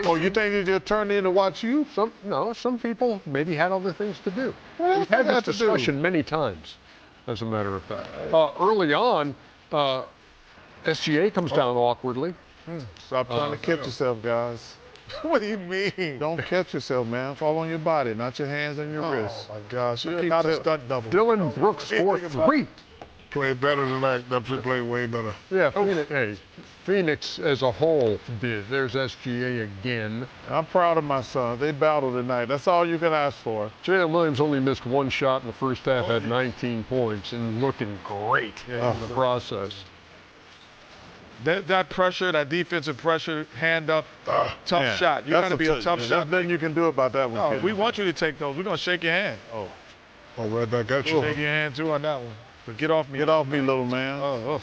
Oh, you think he just turned in to watch you? Some people maybe had other things to do. We've had this discussion many times, as a matter of fact. Early on, SGA comes down awkwardly. Stop trying to catch yourself, guys. What do you mean? Don't catch yourself, man. Fall on your body, not your hands and your wrists. Oh, my gosh. You're not a stunt double. Dylan Brooks scored 3. Played better than that. That played way better. Yeah, Phoenix as a whole did. There's SGA again. I'm proud of my son. They battled tonight. That's all you can ask for. Jalen Williams only missed 1 shot in the first half, had 19 points, and looking great in the process. That pressure, that defensive pressure, hand up, tough shot. You got to be a tough shot. There's nothing you can do about that one. No, we want you to take those. We're going to shake your hand. Oh, right back at you. Shake your hand, too, on that one. But get off me. Get off me, little man.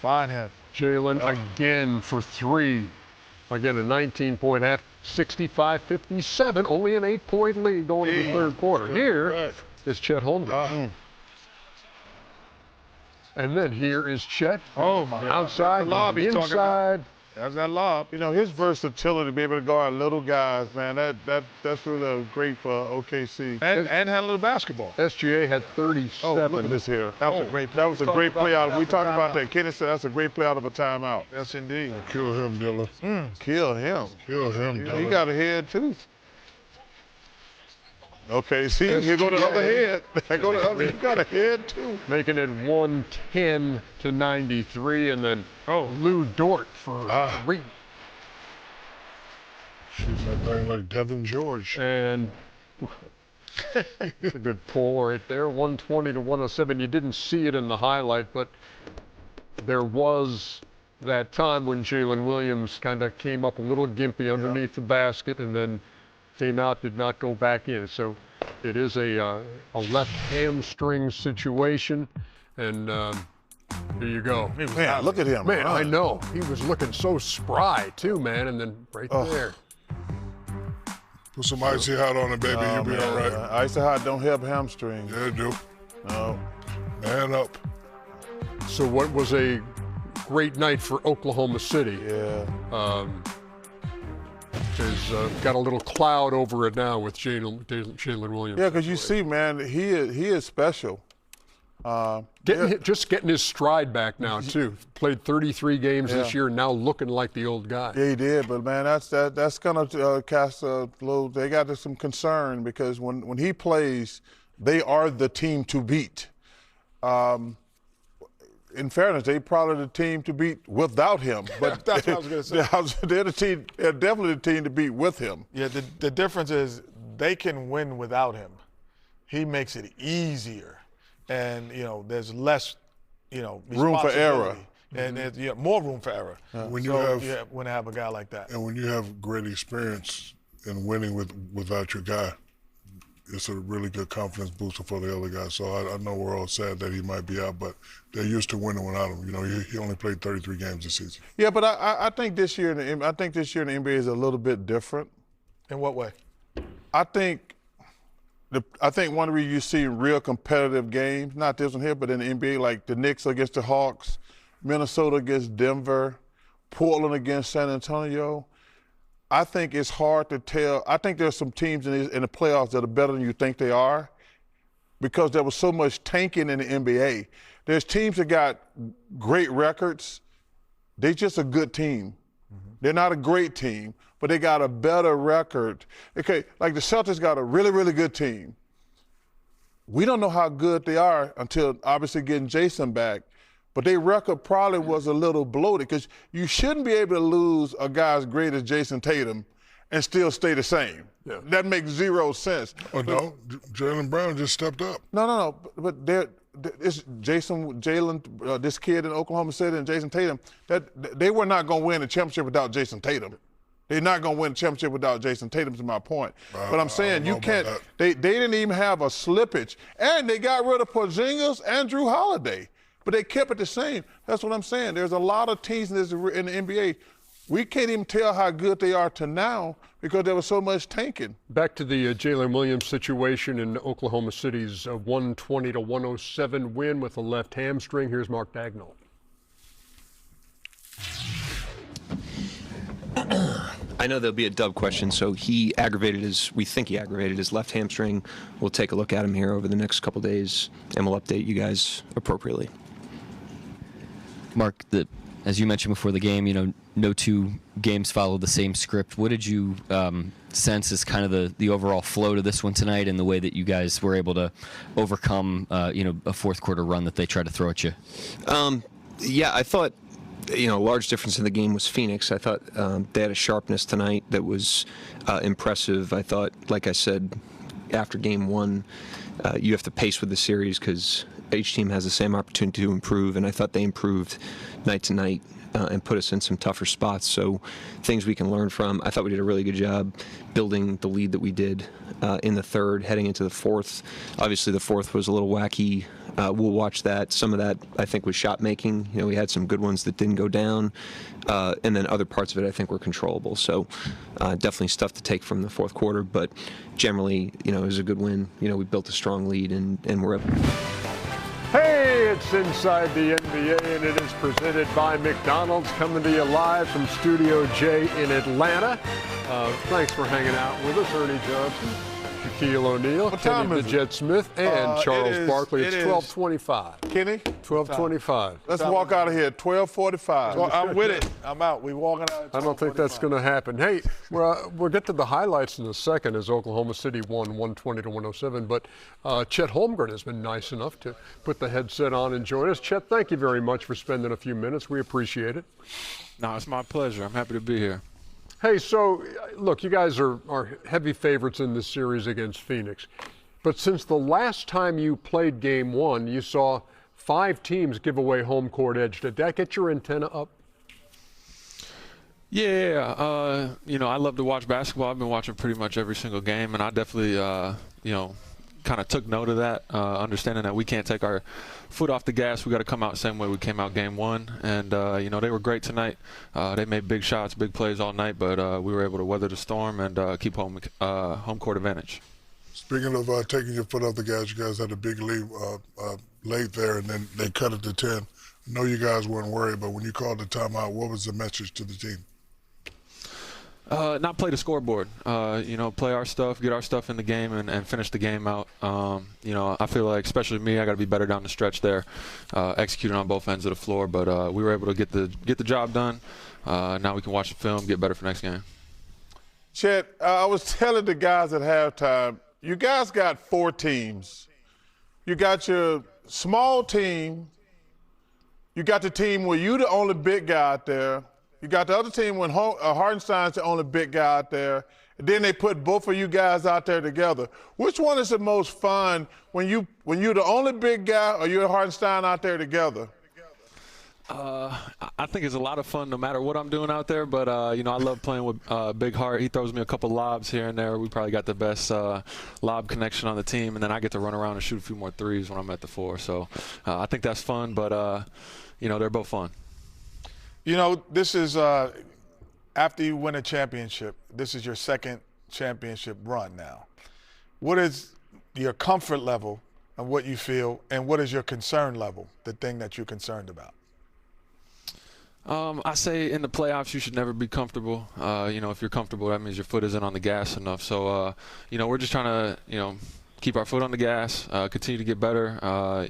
Fine head. Jalen again for 3. Again, a 19-point half, 65-57, only an 8-point lead going into the third quarter. Here is Chet Holmgren. And then here is Chet. Outside, lob, inside. That's that lob. You know, his versatility to be able to guard little guys, man, that's really great for OKC. And handle the basketball. SGA had 37. Oh, look at this here. That was a great play. That was a great play out. We talked about that. Kenny said that's a great play out of a timeout. Yes, indeed. Kill him, Dylan. Kill him. Kill him, Dylan. He got a head, too. Okay, see, here go the other head. There go the other. He got a head, too. Making it 110-93, and then Lou Dort for 3. Shoots that thing like Devin George. And it's a good pull right there, 120-107. You didn't see it in the highlight, but there was that time when Jalen Williams kind of came up a little gimpy underneath the basket and then came out, did not go back in. So it is a left hamstring situation, and here you go. Man, look at him. Man, I know. He was looking so spry, too, man, and then right there. Put some icy hot on it, baby. You'll be all right. Icy hot don't help hamstring. Yeah, it do. No. Man up. So what was a great night for Oklahoma City. Yeah. Has got a little cloud over it now with Jalen Williams. Yeah, because you see, man, he is special. Just getting his stride back now too. Played 33 games this year, now looking like the old guy. Yeah, he did, but man, that's gonna cast a little. They got some concern because when he plays, they are the team to beat. In fairness, they probably the team to beat without him. But that's what I was going to say. They're the team. They're definitely the team to beat with him. Yeah, the difference is they can win without him. He makes it easier, and there's less, room for error. And there's more room for error. When you have have a guy like that. And when you have great experience in winning without your guy, it's a really good confidence booster for the other guys. So I know we're all sad that he might be out, but they're used to winning without him. He only played 33 games this season. Yeah, but I think this year in the NBA is a little bit different. In what way? I think one of the reasons you see real competitive games, not this one here, but in the NBA, like the Knicks against the Hawks, Minnesota against Denver, Portland against San Antonio. I think it's hard to tell. I think there's some teams in the playoffs that are better than you think they are because there was so much tanking in the NBA. There's teams that got great records. They're just a good team. Mm-hmm. They're not a great team, but they got a better record. Okay, like the Celtics got a really, really good team. We don't know how good they are until obviously getting Jason back. But their record probably was a little bloated because you shouldn't be able to lose a guy as great as Jason Tatum and still stay the same. Yeah. That makes zero sense. Oh, no. Jaylen Brown just stepped up. No. But it's Jalen, this kid in Oklahoma City and Jason Tatum, they were not going to win a championship without Jason Tatum. They're not going to win a championship without Jason Tatum, is my point. But I'm saying you can't – they didn't even have a slippage. And they got rid of Porzingis and Drew Holiday. But they kept it the same. That's what I'm saying. There's a lot of teams in the NBA. We can't even tell how good they are to now because there was so much tanking. Back to the Jalen Williams situation in Oklahoma City's 120-107 win with a left hamstring. Here's Mark Daigneault. I know there'll be a Dub question. So we think he aggravated his left hamstring. We'll take a look at him here over the next couple days, and we'll update you guys appropriately. Mark, as you mentioned before the game, no two games followed the same script. What did you sense as kind of the overall flow to this one tonight, and the way that you guys were able to overcome, a fourth quarter run that they tried to throw at you? Yeah, I thought, a large difference in the game was Phoenix. I thought they had a sharpness tonight that was impressive. I thought, like I said, after game one, you have to pace with the series because each team has the same opportunity to improve, and I thought they improved night to night and put us in some tougher spots. So things we can learn from. I thought we did a really good job building the lead that we did in the third, heading into the fourth. Obviously, the fourth was a little wacky. We'll watch that. Some of that, I think, was shot making. We had some good ones that didn't go down, and then other parts of it, I think, were controllable. So definitely stuff to take from the fourth quarter, but generally, it was a good win. We built a strong lead, and we're up. Hey, it's Inside the NBA, and it is presented by McDonald's, coming to you live from Studio J in Atlanta. Thanks for hanging out with us, Ernie Johnson, Shaquille O'Neal, Kenny Jet Smith, and Charles Barkley. It's 12:25. Kenny? 12:25. Let's walk out of here at 12:45. Well, I'm with it. I'm out. We walking out. I don't think that's going to happen. Hey, we'll get to the highlights in a second as Oklahoma City won 120-107. But Chet Holmgren has been nice enough to put the headset on and join us. Chet, thank you very much for spending a few minutes. We appreciate it. No, it's my pleasure. I'm happy to be here. Hey, so look, you guys are heavy favorites in this series against Phoenix. But since the last time you played game one, you saw 5 teams give away home court edge. Did that get your antenna up? Yeah, I love to watch basketball. I've been watching pretty much every single game, and I definitely, kind of took note of that, understanding that we can't take our foot off the gas. We got to come out the same way we came out game one, and they were great tonight. They made big shots, big plays all night, but we were able to weather the storm and keep home court advantage. Speaking of taking your foot off the gas, you guys had a big lead late there, and then they cut it to 10. I know you guys weren't worried, but when you called the timeout, what was the message to the team? Not play the scoreboard. Play our stuff, get our stuff in the game, and finish the game out. I feel like, especially me, I got to be better down the stretch there, executing on both ends of the floor. But we were able to get the job done. Now we can watch the film, get better for next game. Chet, I was telling the guys at halftime, you guys got 4 teams. You got your small team. You got the team where you the only big guy out there. You got the other team when Hartenstein's the only big guy out there. And then they put both of you guys out there together. Which one is the most fun when you're the only big guy or you're Hartenstein out there together? I think it's a lot of fun no matter what I'm doing out there. But, I love playing with Big Hart. He throws me a couple lobs here and there. We probably got the best lob connection on the team. And then I get to run around and shoot a few more threes when I'm at the 4. So I think that's fun. But, they're both fun. This is after you win a championship, this is your second championship run now. What is your comfort level of what you feel, and what is your concern level, the thing that you're concerned about? I say in the playoffs you should never be comfortable. If you're comfortable, that means your foot isn't on the gas enough. So, we're just trying to, keep our foot on the gas, continue to get better,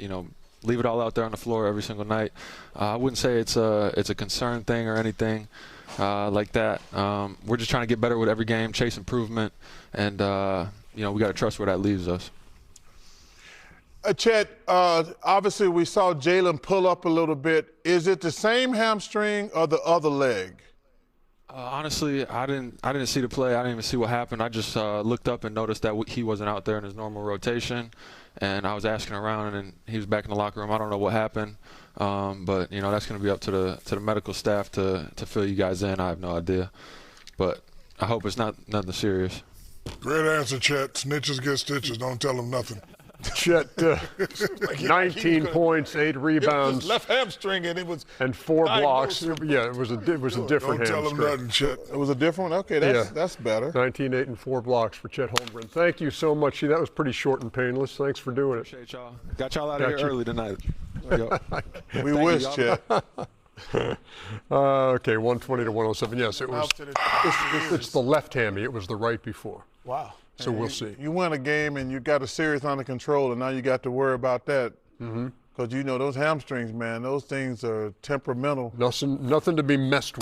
leave it all out there on the floor every single night. I wouldn't say it's a concern thing or anything like that. We're just trying to get better with every game, chase improvement, and we got to trust where that leaves us. Chet, obviously we saw Jalen pull up a little bit. Is it the same hamstring or the other leg? Honestly, I didn't see the play. I didn't even see what happened. I just looked up and noticed that he wasn't out there in his normal rotation. And I was asking around, and he was back in the locker room. I don't know what happened, but that's going to be up to the medical staff to fill you guys in. I have no idea, but I hope it's nothing serious. Great answer, Chet. Snitches get stitches. Don't tell them nothing. Chet, 19 points, 8 rebounds. It was left hamstring, and it was and 4 blocks. Yeah, it was a different Don't tell them hamstring. nothing, Chet. It was a different one? Okay, that's better. 19, 8, and 4 blocks for Chet Holmgren. Thank you so much. That was pretty short and painless. Thanks for doing it. Appreciate y'all. Got y'all out of here early tonight. We wish, Chet. Okay, 120 to 107. Yes, it was. Out to the It's the left hammy. It was the right before. wow. So we'll see. You win a game and you got a series under control, and now you got to worry about that. Because you know those hamstrings, man, those things are temperamental. Nothing to be messed with.